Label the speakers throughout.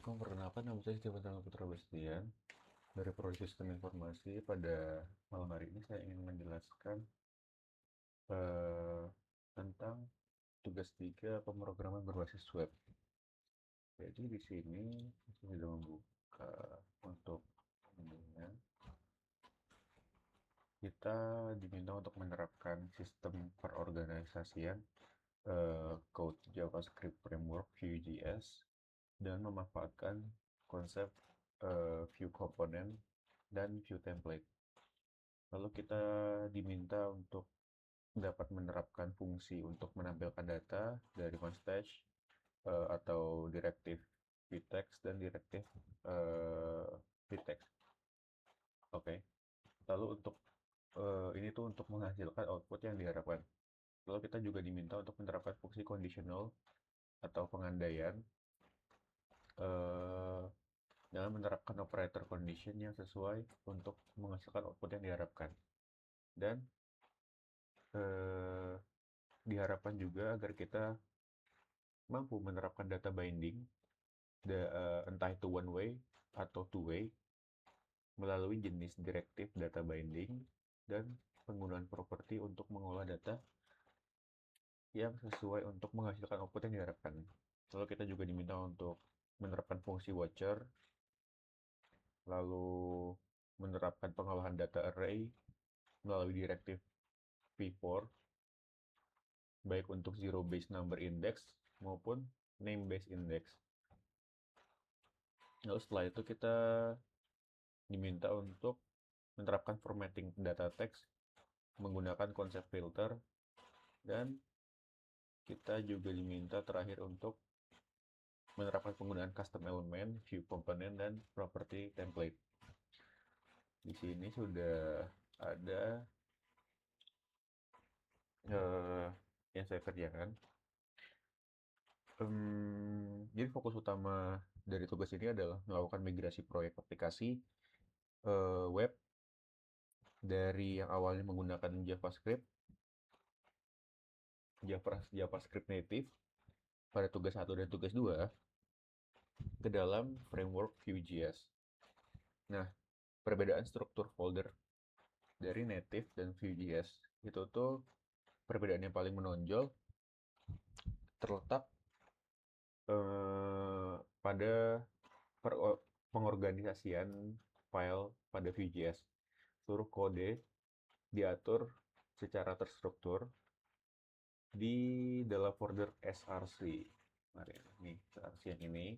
Speaker 1: Assalamualaikum, perkenalkan nama saya Steven Tangga Putra Bastian dari Prodi Sistem Informasi. Pada malam hari ini saya ingin menjelaskan eh, tentang tugas 3 pemrograman berbasis web. Jadi di sini saya sudah membuka untuk ininya. Kita diminta untuk menerapkan sistem perorganisasian code JavaScript Framework Vue.js dan memanfaatkan konsep view component dan view template. Lalu kita diminta untuk dapat menerapkan fungsi untuk menampilkan data dari OneStage atau direktif vtext dan direktif uh, vtext. Oke. Lalu untuk ini tuh untuk menghasilkan output yang diharapkan. Lalu kita juga diminta untuk menerapkan fungsi conditional atau pengandaian eh, dengan menerapkan operator condition yang sesuai untuk menghasilkan output yang diharapkan. Dan eh, diharapkan juga agar kita mampu menerapkan data binding, entah itu one way atau two way, melalui jenis direktif data binding dan penggunaan properti untuk mengolah data yang sesuai untuk menghasilkan output yang diharapkan. Lalu kita juga diminta untuk menerapkan fungsi watcher, lalu menerapkan pengolahan data array melalui direktif v4, baik untuk zero base number index maupun name base index. Lalu setelah itu kita diminta untuk menerapkan formatting data text menggunakan konsep filter, dan kita juga diminta terakhir untuk menerapkan penggunaan custom element, view component, dan property template. Di sini sudah ada yang saya kerjakan. Jadi fokus utama dari tugas ini adalah melakukan migrasi proyek aplikasi web dari yang awalnya menggunakan JavaScript native pada tugas 1 dan tugas 2 ke dalam framework Vue.js. Nah, perbedaan struktur folder dari native dan Vue.js itu tuh perbedaan yang paling menonjol terletak pada pengorganisasian file pada Vue.js. Seluruh kode diatur secara terstruktur di dalam folder src. Mari nih, src yang ini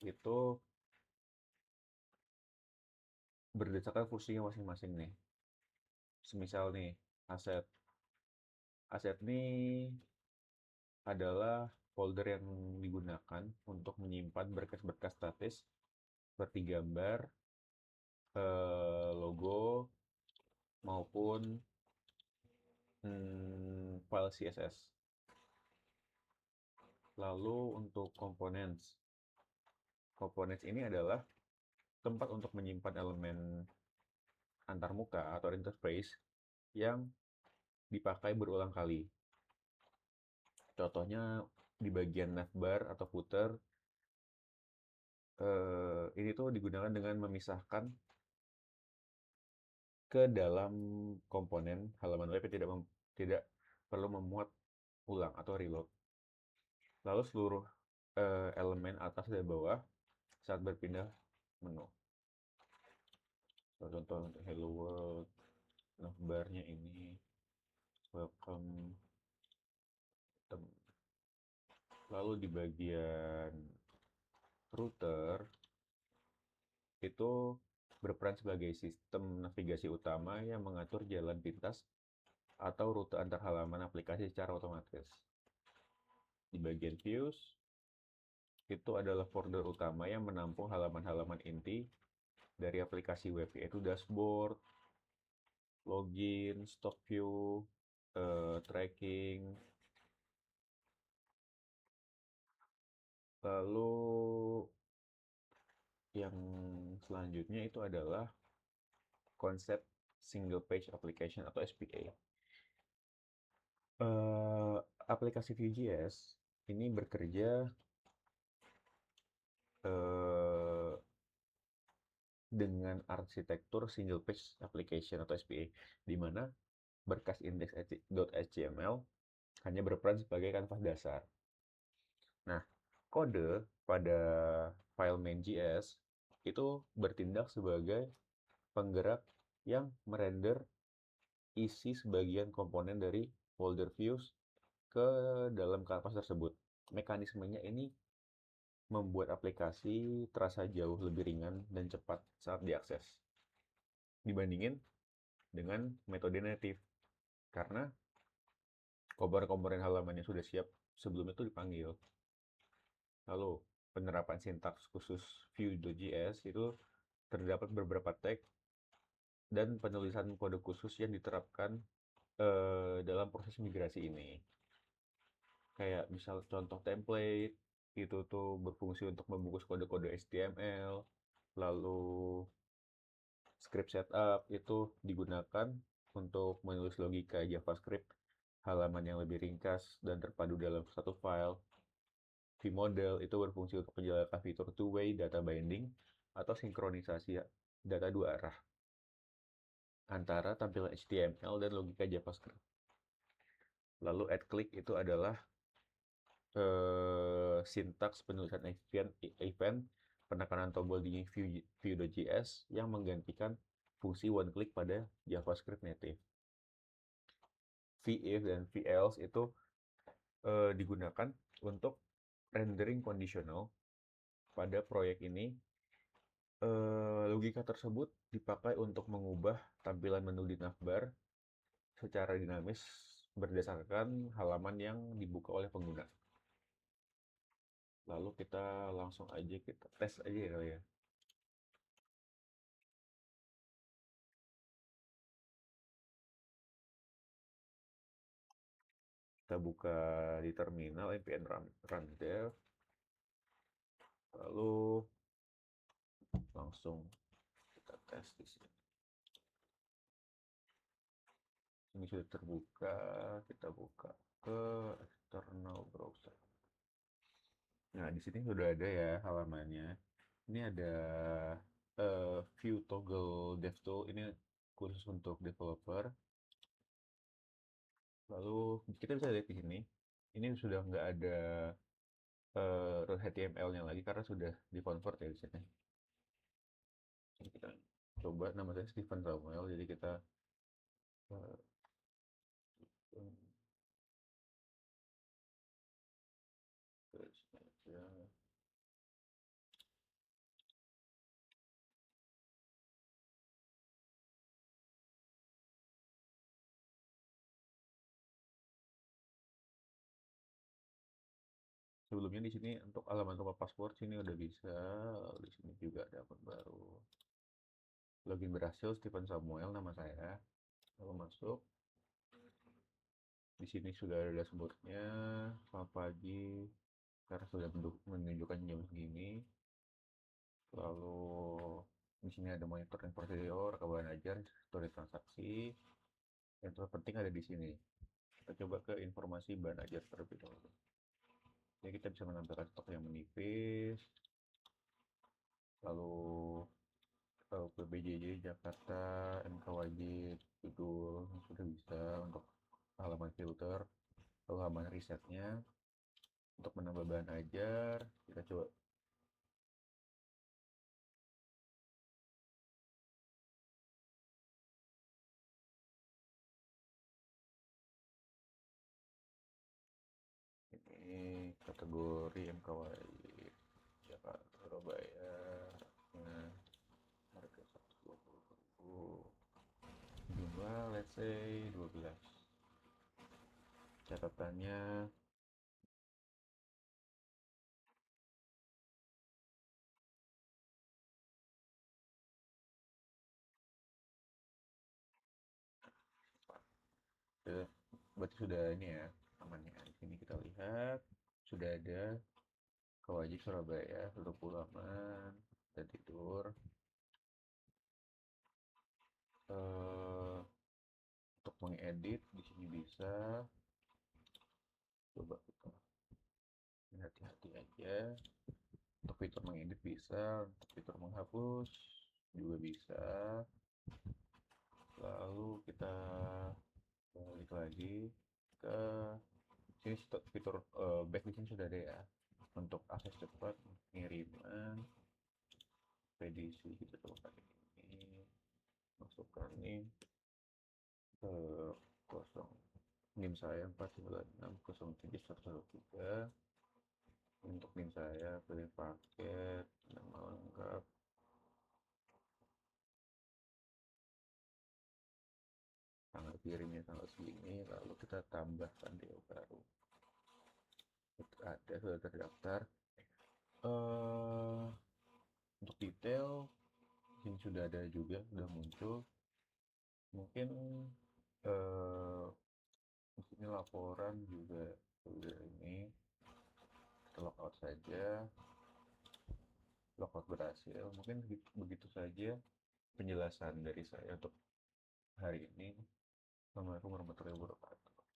Speaker 1: itu berdasarkan fungsinya masing-masing nih. Semisal nih, aset. Aset ini adalah folder yang digunakan untuk menyimpan berkas-berkas statis seperti gambar, logo, maupun file CSS. Lalu untuk components. Components ini adalah tempat untuk menyimpan elemen antarmuka atau interface yang dipakai berulang kali. Contohnya di bagian navbar atau footer, ini tuh digunakan dengan memisahkan ke dalam komponen halaman web yang tidak perlu memuat ulang atau reload. Lalu seluruh elemen atas dan bawah saat berpindah menu. Contoh untuk hello world, navbarnya ini welcome. Lalu di bagian router itu berperan sebagai sistem navigasi utama yang mengatur jalan pintas atau rute antar halaman aplikasi secara otomatis. Di bagian views, itu adalah folder utama yang menampung halaman-halaman inti dari aplikasi web, yaitu dashboard, login, stock view, tracking. Lalu yang selanjutnya itu adalah konsep single page application atau SPA. Aplikasi Vue.js ini bekerja dengan arsitektur single page application atau SPA, di mana berkas index.html hanya berperan sebagai kanvas dasar. Nah, kode pada file main.js itu bertindak sebagai penggerak yang merender isi sebagian komponen dari folder views ke dalam kanvas tersebut. Mekanismenya ini membuat aplikasi terasa jauh lebih ringan dan cepat saat diakses dibandingin dengan metode native, karena komponen-komponen halaman yang sudah siap sebelum itu dipanggil. Lalu penerapan sintaks khusus Vue.js itu terdapat beberapa tag dan penulisan kode khusus yang diterapkan dalam proses migrasi ini. Kayak misal contoh template itu tuh berfungsi untuk membungkus kode-kode HTML, lalu script setup itu digunakan untuk menulis logika JavaScript halaman yang lebih ringkas dan terpadu dalam satu file. vModel itu berfungsi untuk menjalankan fitur two-way data binding atau sinkronisasi data dua arah antara tampilan HTML dan logika JavaScript. Lalu add-click itu adalah sintaks penulisan event penekanan tombol di Vue.js yang menggantikan fungsi one click pada JavaScript native. Vif dan Velse itu digunakan untuk rendering kondisional. Pada proyek ini logika tersebut dipakai untuk mengubah tampilan menu di navbar secara dinamis berdasarkan halaman yang dibuka oleh pengguna. Lalu kita langsung aja kita tes aja ya kali ya. Kita buka di terminal npm run dev, lalu langsung kita tes di sini. Ini sudah terbuka, kita buka ke external browser. Nah, di sini sudah ada ya halamannya. Ini ada Vue toggle devtool, ini khusus untuk developer. Lalu kita bisa lihat di sini, ini sudah nggak ada HTML-nya lagi karena sudah di-convert ya di sini. Jadi kita coba, nama saya Steven Samuel, jadi kita uh, sebelumnya di sini untuk alamat rumah paspor sini udah bisa. Lalu di sini juga ada akun baru. Login berhasil, Steven Samuel nama saya. Lalu masuk. Di sini sudah ada dashboardnya. Selamat pagi. Sekarang sudah menunjukkan jam segini. Lalu di sini ada monitoring prosedur, kabar ajar, histori transaksi. Yang terpenting ada di sini. Kita coba ke informasi bahan ajar terlebih dahulu. Jadi kita bisa menampilkan stok yang menipis. Lalu PBJJ Jakarta, MK wajib, judul sudah bisa untuk halaman filter, lalu halaman risetnya. Untuk menambah bahan ajar, kita coba ini kategori MK wajib Jakarta Surabaya. Nah, harga 120.000, jumlah let's say 12. Catatannya berarti sudah ini ya amannya. Di sini kita lihat sudah ada Kewajib Surabaya, 20 aman dan tidur. Untuk mengedit di sini bisa. Coba kita hati-hati aja. Untuk fitur mengedit bisa, untuk fitur menghapus juga bisa. Lalu kita balik lagi ke sini, fitur back di sini sudah ada ya, untuk akses cepat pengiriman ekspedisi. Kita coba pakai ini, masukkan nih ke kosong NIM saya 496071113. Untuk NIM saya pilih paket, nama lengkap, tanggal kirimnya tanggal segini, lalu kita tambahkan detail baru. Ada, sudah terdaftar. Untuk detail ini sudah ada juga, sudah muncul. Mungkin ini laporan juga sudah ini. Kita logout saja, logout berhasil. Mungkin begitu saja penjelasan dari saya untuk hari ini. Assalamualaikum warahmatullahi wabarakatuh.